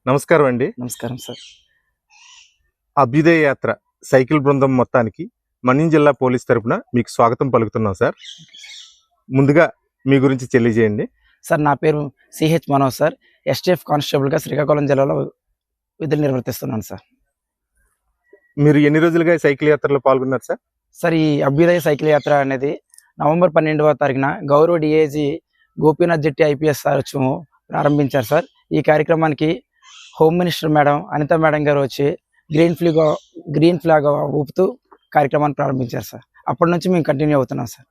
నమస్కారం అండి. నమస్కారం సార్. అభ్యుదయ యాత్ర సైకిల్ బృందం మొత్తానికి మన్యం జిల్లా పోలీస్ తరపున మీకు స్వాగతం పలుకుతున్నాం సార్. ముందుగా మీ గురించి తెలియజేయండి. సార్ నా పేరు సిహెచ్ మనోజ్ సార్. ఎస్టీఎఫ్ కానిస్టేబుల్గా శ్రీకాకుళం జిల్లాలో విధులు నిర్వర్తిస్తున్నాను సార్. మీరు ఎన్ని రోజులుగా సైకిల్ యాత్రలో పాల్గొన్నారు సార్? సార్ ఈ అభ్యుదయ సైకిల్ యాత్ర అనేది నవంబర్ 12వ తారీఖున గౌరవ DIG Gopinath Jetti IPS sir వచ్చి ప్రారంభించారు సార్. ఈ కార్యక్రమానికి home minister madam Anitha madam garu వచ్చి గ్రీన్ ఫ్లాగ్ ఊపుతూ కార్యక్రమాన్ని ప్రారంభించారు సార్. అప్పటి నుంచి మేము కంటిన్యూ అవుతున్నాం సార్.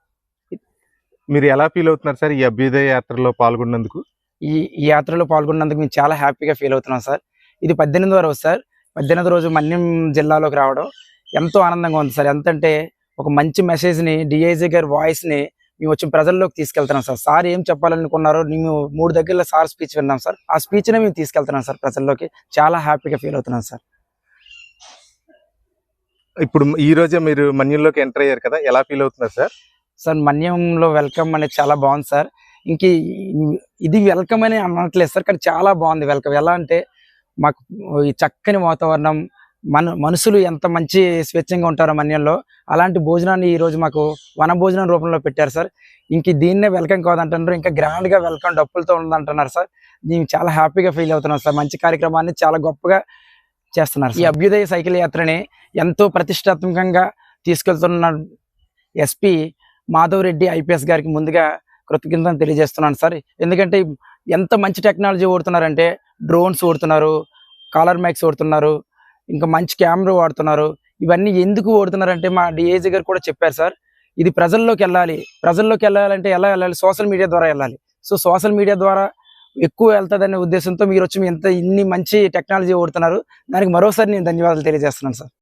మీరు ఎలా ఫీల్ అవుతున్నారు సార్ ఈ అభ్యుదయ యాత్రలో పాల్గొన్నందుకు? ఈ యాత్రలో పాల్గొన్నందుకు మేము చాలా హ్యాపీగా ఫీల్ అవుతున్నాం సార్. ఇది 18వ రోజు సార్. 18వ రోజు మన్యం జిల్లాలోకి రావడం ఎంతో ఆనందంగా ఉంది సార్. ఎంతంటే ఒక మంచి మెసేజ్ని డిఐజీ గారి వాయిస్ని మేము వచ్చి ప్రజల్లోకి తీసుకెళ్తున్నాం సార్. సార్ ఏం చెప్పాలనుకున్నారో మేము 3 దగ్గరలో సార్ స్పీచ్ విన్నాం సార్. ఆ స్పీచ్నే మేము తీసుకెళ్తున్నాం సార్ ప్రజల్లోకి. చాలా హ్యాపీగా ఫీల్ అవుతున్నాం సార్. ఇప్పుడు ఈ రోజే మీరు మన్యంలోకి ఎంటర్ అయ్యారు కదా, ఎలా ఫీల్ అవుతున్నారు సార్? సార్ మన్యంలో వెల్కమ్ అనేది చాలా బాగుంది సార్. ఇంక ఇది వెల్కమ్ అని అనట్లేదు సార్, కానీ చాలా బాగుంది వెల్కమ్. ఎలా అంటే మాకు ఈ చక్కని వాతావరణం, మనుషులు ఎంత మంచి స్వేచ్ఛంగా ఉంటారో మన్యంలో, అలాంటి భోజనాన్ని ఈరోజు మాకు వన భోజనం రూపంలో పెట్టారు సార్. ఇంక దీన్నే వెల్కమ్ కాదంటున్నారు, ఇంకా గ్రాండ్గా వెల్కమ్ డప్పులతో ఉందంటున్నారు సార్. మేము చాలా హ్యాపీగా ఫీల్ అవుతున్నాం సార్. మంచి కార్యక్రమాన్ని చాలా గొప్పగా చేస్తున్నారు. ఈ అభ్యుదయ సైకిల్ యాత్రని ఎంతో ప్రతిష్టాత్మకంగా తీసుకెళ్తున్న ఎస్పీ మాధవ్ రెడ్డి ఐపీఎస్ గారికి ముందుగా కృతజ్ఞతలు తెలియజేస్తున్నాను సార్. ఎందుకంటే ఎంత మంచి టెక్నాలజీ వాడుతున్నారంటే డ్రోన్స్ వాడుతున్నారు, కాలర్ మైక్స్ వాడుతున్నారు, ఇంకా మంచి కెమెరా వాడుతున్నారు. ఇవన్నీ ఎందుకు వాడుతున్నారంటే మా డిఐజీ గారు కూడా చెప్పారు సార్. ఇది ప్రజల్లోకి వెళ్ళాలంటే ఎలా వెళ్ళాలి? సోషల్ మీడియా ద్వారా వెళ్ళాలి. సో సోషల్ మీడియా ద్వారా ఎక్కువ వెళ్తుందనే ఉద్దేశంతో మీరు వచ్చి ఇన్ని మంచి టెక్నాలజీ వాడుతున్నారు. దానికి మరోసారి నేను ధన్యవాదాలు తెలియజేస్తున్నాను సార్.